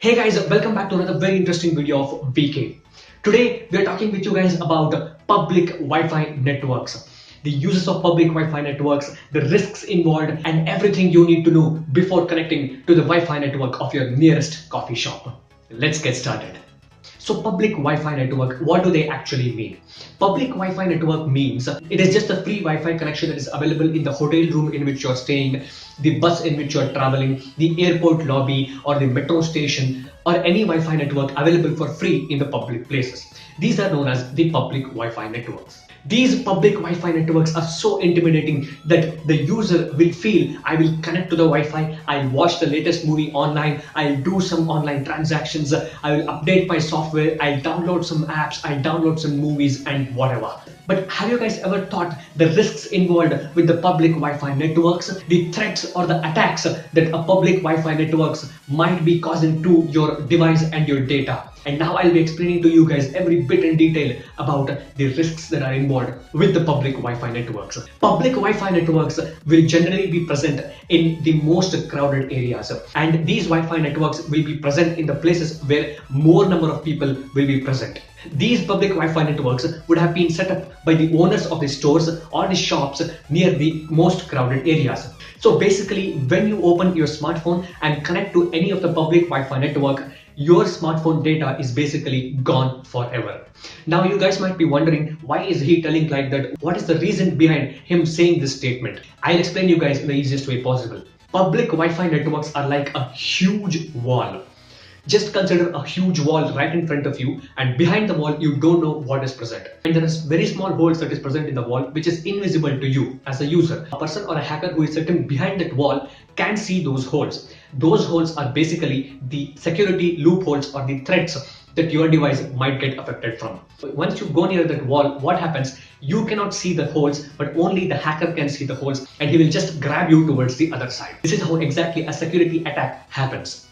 Hey guys, welcome back to another very interesting video of VK. Today we are talking with you guys about public Wi-Fi networks, the uses of public Wi-Fi networks, the risks involved, and everything you need to know before connecting to the Wi-Fi network of your nearest coffee shop. Let's get started. So public Wi-Fi network, what do they actually mean? Public Wi-Fi network means it is just a free Wi-Fi connection that is available in the hotel room in which you are staying, the bus in which you are traveling, the airport lobby or the metro station, or any Wi-Fi network available for free in the public places. These are known as the public Wi-Fi networks. These public Wi-Fi networks are so intimidating that the user will feel, I will connect to the Wi-Fi, I'll watch the latest movie online, I'll do some online transactions, I will update my software, I'll download some apps, I'll download some movies and whatever. But have you guys ever thought the risks involved with the public Wi-Fi networks, the threats or the attacks that a public Wi-Fi networks might be causing to your device and your data? And now I'll be explaining to you guys every bit in detail about the risks that are involved with the public Wi-Fi networks. Public Wi-Fi networks will generally be present in the most crowded areas, and these Wi-Fi networks will be present in the places where more number of people will be present. These public Wi-Fi networks would have been set up by the owners of the stores or the shops near the most crowded areas. So basically, when you open your smartphone and connect to any of the public Wi-Fi network, your smartphone data is basically gone forever. Now you guys might be wondering, why is he telling like that? What is the reason behind him saying this statement? I'll explain you guys in the easiest way possible. Public Wi-Fi networks are like a huge wall. Just consider a huge wall right in front of you, and behind the wall you don't know what is present. And there is very small holes that is present in the wall which is invisible to you as a user. A person or a hacker who is sitting behind that wall can see those holes. Those holes are basically the security loopholes or the threats that your device might get affected from. Once you go near that wall, what happens? You cannot see the holes, but only the hacker can see the holes, and he will just grab you towards the other side. This is how exactly a security attack happens.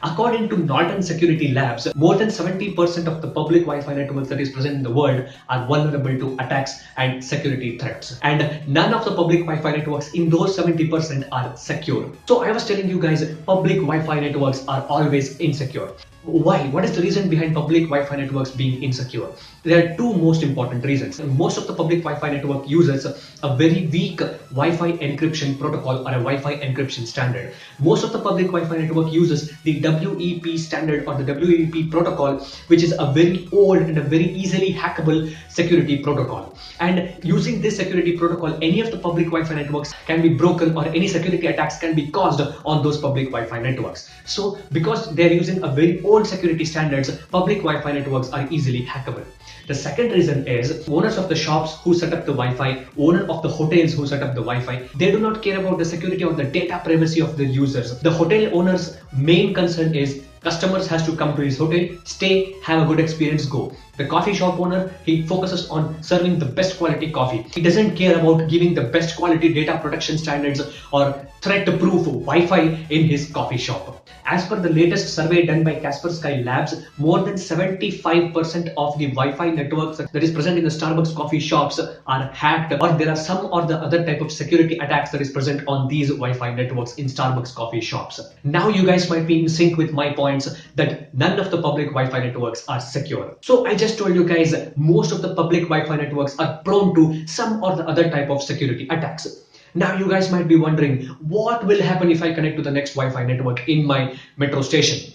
According to Norton Security Labs, more than 70% of the public Wi-Fi networks that is present in the world are vulnerable to attacks and security threats. And none of the public Wi-Fi networks in those 70% are secure. So I was telling you guys, public Wi-Fi networks are always insecure. Why? What is the reason behind public Wi-Fi networks being insecure? There are two most important reasons. Most of the public Wi-Fi network uses a very weak Wi-Fi encryption protocol or a Wi-Fi encryption standard. Most of the public Wi-Fi network uses the WEP standard or the WEP protocol, which is a very old and a very easily hackable security protocol. And using this security protocol, any of the public Wi-Fi networks can be broken or any security attacks can be caused on those public Wi-Fi networks. So because they're using a very old security standards, public Wi-Fi networks are easily hackable. The second reason is owners of the shops who set up the Wi-Fi, owner of the hotels who set up the Wi-Fi, they do not care about the security or the data privacy of their users. The hotel owner's main concern is customers has to come to his hotel, stay, have a good experience, go. The coffee shop owner, he focuses on serving the best quality coffee. He doesn't care about giving the best quality data protection standards or threat-proof Wi-Fi in his coffee shop. As per the latest survey done by Kaspersky Labs, more than 75% of the Wi-Fi networks that is present in the Starbucks coffee shops are hacked, or there are some or the other type of security attacks that is present on these Wi-Fi networks in Starbucks coffee shops. Now you guys might be in sync with my points that none of the public Wi-Fi networks are secure. So I just told you guys, most of the public Wi-Fi networks are prone to some or the other type of security attacks. Now you guys might be wondering, what will happen if I connect to the next Wi-Fi network in my metro station?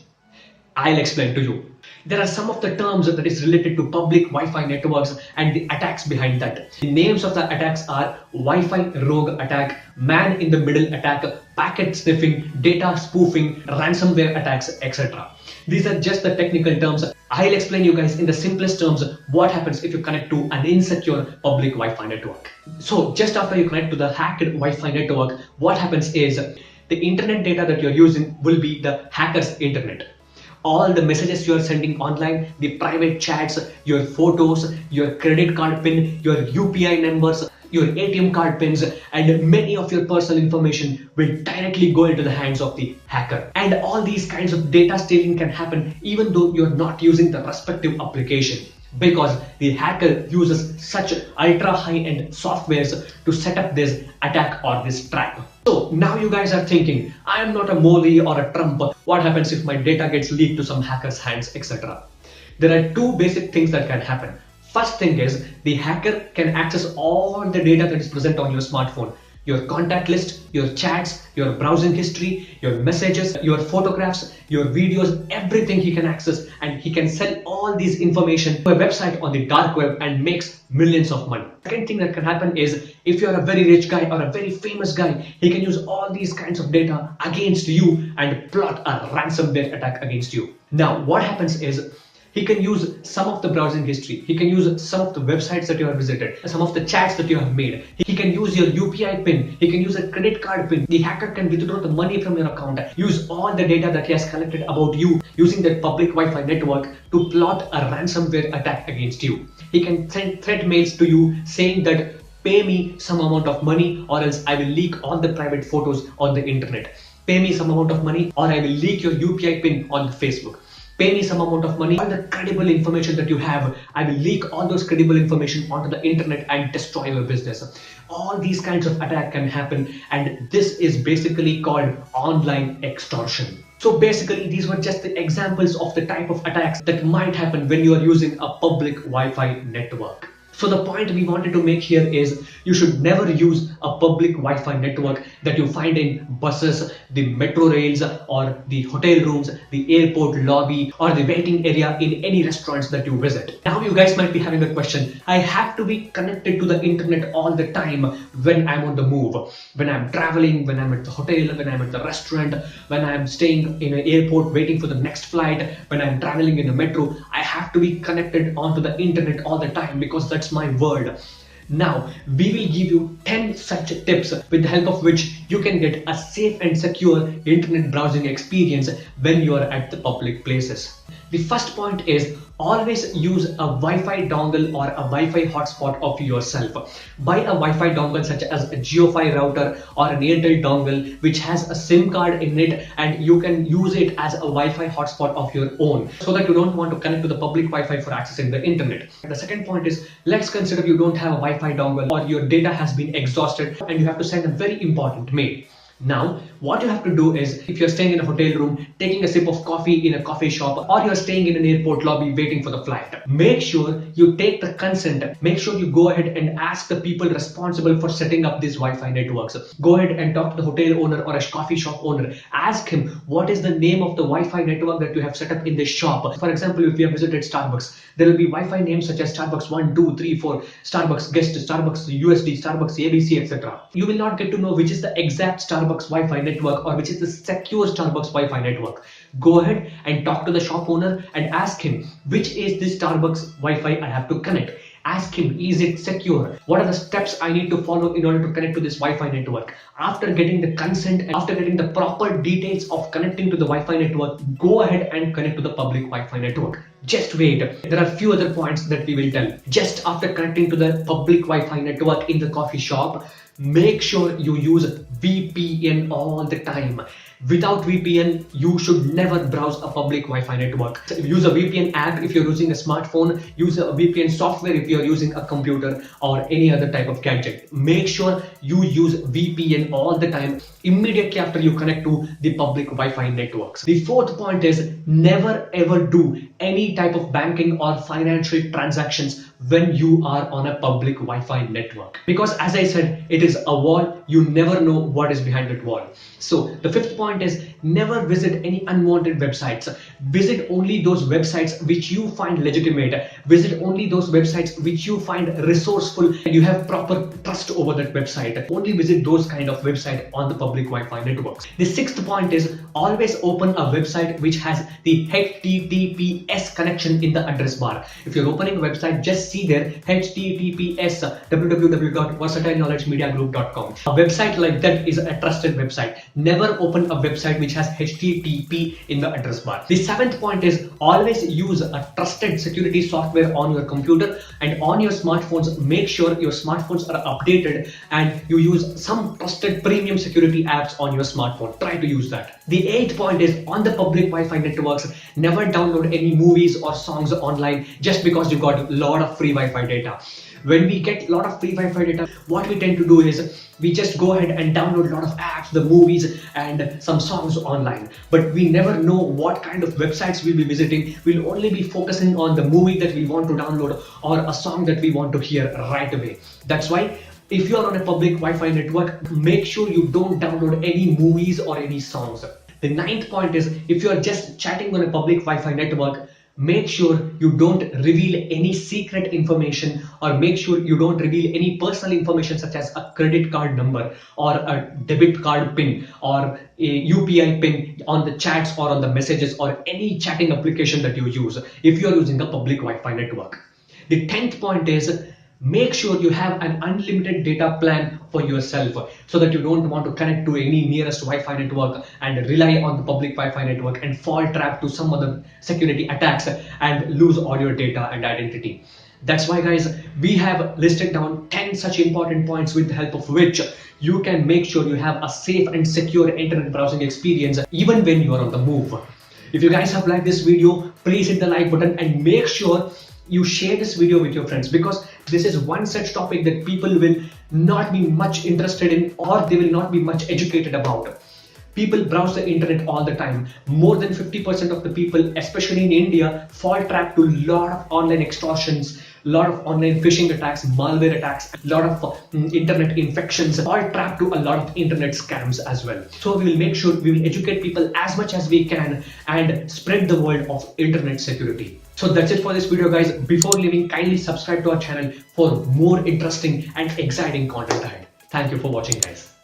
I'll explain to you. There are some of the terms that is related to public Wi-Fi networks and the attacks behind that. The names of the attacks are Wi-Fi rogue attack, man in the middle attack, packet sniffing, data spoofing, ransomware attacks, etc. These are just the technical terms. I'll explain you guys in the simplest terms what happens if you connect to an insecure public Wi-Fi network. So just after you connect to the hacked Wi-Fi network, what happens is the internet data that you're using will be the hacker's internet. All the messages you are sending online, the private chats, your photos, your credit card pin, your UPI numbers, your ATM card pins, and many of your personal information will directly go into the hands of the hacker. And all these kinds of data stealing can happen even though you're not using the respective application, because the hacker uses such ultra high-end softwares to set up this attack or this trap. So now you guys are thinking, I am not a Modi or a Trump. What happens if my data gets leaked to some hacker's hands, etc.? There are two basic things that can happen. First thing is the hacker can access all the data that is present on your smartphone. Your contact list, your chats, your browsing history, your messages, your photographs, your videos, everything he can access, and he can sell all these information to a website on the dark web and makes millions of money. Second thing that can happen is if you're a very rich guy or a very famous guy, he can use all these kinds of data against you and plot a ransomware attack against you. Now what happens is he can use some of the browsing history. He can use some of the websites that you have visited, some of the chats that you have made. He can use your UPI pin. He can use a credit card pin. The hacker can withdraw the money from your account, use all the data that he has collected about you using that public Wi-Fi network to plot a ransomware attack against you. He can send threat mails to you saying that pay me some amount of money or else I will leak all the private photos on the internet. Pay me some amount of money or I will leak your UPI pin on Facebook. Pay me some amount of money, all the credible information that you have, I will leak all those credible information onto the internet and destroy your business. All these kinds of attack can happen, and this is basically called online extortion. So basically these were just the examples of the type of attacks that might happen when you are using a public Wi-Fi network. So the point we wanted to make here is you should never use a public Wi-Fi network that you find in buses, the metro rails, or the hotel rooms, the airport lobby, or the waiting area in any restaurants that you visit. Now you guys might be having a question. I have to be connected to the internet all the time when I'm on the move, when I'm traveling, when I'm at the hotel, when I'm at the restaurant, when I'm staying in an airport waiting for the next flight, when I'm traveling in a metro. I have to be connected onto the internet all the time because that's my world. Now we will give you 10 such tips with the help of which you can get a safe and secure internet browsing experience when you are at the public places. The first point is always use a Wi-Fi dongle or a Wi-Fi hotspot of yourself. Buy a Wi-Fi dongle such as a GeoFi router or an Airtel dongle which has a SIM card in it, and you can use it as a Wi-Fi hotspot of your own so that you don't want to connect to the public Wi-Fi for accessing the internet. The second point is, let's consider you don't have a Wi-Fi dongle or your data has been exhausted and you have to send a very important mail. Now, what you have to do is, if you're staying in a hotel room, taking a sip of coffee in a coffee shop, or you're staying in an airport lobby waiting for the flight, make sure you take the consent. Make sure you go ahead and ask the people responsible for setting up these Wi-Fi networks. Go ahead and talk to the hotel owner or a coffee shop owner. Ask him what is the name of the Wi-Fi network that you have set up in this shop. For example, if you have visited Starbucks, there will be Wi-Fi names such as Starbucks 1, 2, 3, 4, Starbucks Guest, Starbucks USD, Starbucks ABC, etc. You will not get to know which is the exact Starbucks Wi-Fi network or which is the secure Starbucks Wi-Fi network. Go ahead and talk to the shop owner and ask him which is this Starbucks Wi-Fi I have to connect. Ask him, is it secure? What are the steps I need to follow in order to connect to this Wi-Fi network? After getting the consent and after getting the proper details of connecting to the Wi-Fi network, go ahead and connect to the public Wi-Fi network. Just wait. There are a few other points that we will tell. Just after connecting to the public Wi-Fi network in the coffee shop, make sure you use VPN all the time. Without VPN, you should never browse a public Wi-Fi network. Use a VPN app if you're using a smartphone. Use a VPN software if you're using a computer or any other type of gadget. Make sure you use VPN all the time immediately after you connect to the public Wi-Fi networks. The fourth point is never ever do any type of banking or financial transactions when you are on a public Wi-Fi network. Because as I said, it is a wall. You never know what is behind that wall. So the fifth point is never visit any unwanted websites. Visit only those websites which you find legitimate. Visit only those websites which you find resourceful and you have proper trust over that website. Only visit those kind of websites on the public Wi-Fi networks. The sixth point is always open a website which has the HTTPS connection in the address bar. If you're opening a website, just see there HTTPS www.versatileknowledgemediagroup.com. A website like that is a trusted website. Never open a website which has HTTP in the address bar. The seventh point is always use a trusted security software on your computer and on your smartphones. Make sure your smartphones are updated and you use some trusted premium security apps on your smartphone. Try to use that. The eighth point is on the public Wi-Fi networks, never download any movies or songs online just because you got a lot of free Wi-Fi data. When we get a lot of free Wi-Fi data, what we tend to do is we just go ahead and download a lot of apps, the movies and some songs online. But we never know what kind of websites we'll be visiting. We'll only be focusing on the movie that we want to download or a song that we want to hear right away. That's why if you are on a public Wi-Fi network, make sure you don't download any movies or any songs. The ninth point is, if you are just chatting on a public Wi-Fi network, make sure you don't reveal any secret information, or make sure you don't reveal any personal information such as a credit card number or a debit card pin or a UPI pin on the chats or on the messages or any chatting application that you use if you are using a public Wi-Fi network. The 10th point is, make sure you have an unlimited data plan for yourself, so that you don't want to connect to any nearest Wi-Fi network and rely on the public Wi-Fi network and fall trap to some other security attacks and lose all your data and identity. That's why, guys, we have listed down 10 such important points with the help of which you can make sure you have a safe and secure internet browsing experience even when you are on the move. If you guys have liked this video, please hit the like button and make sure you share this video with your friends, because this is one such topic that people will not be much interested in, or they will not be much educated about. People browse the internet all the time. More than 50% of the people, especially in India, fall trap to a lot of online extortions, a lot of online phishing attacks, malware attacks, a lot of internet infections, fall trap to a lot of internet scams as well. So we will make sure we will educate people as much as we can and spread the word of internet security. So that's it for this video, guys. Before leaving, kindly subscribe to our channel for more interesting and exciting content ahead. Thank you for watching, guys.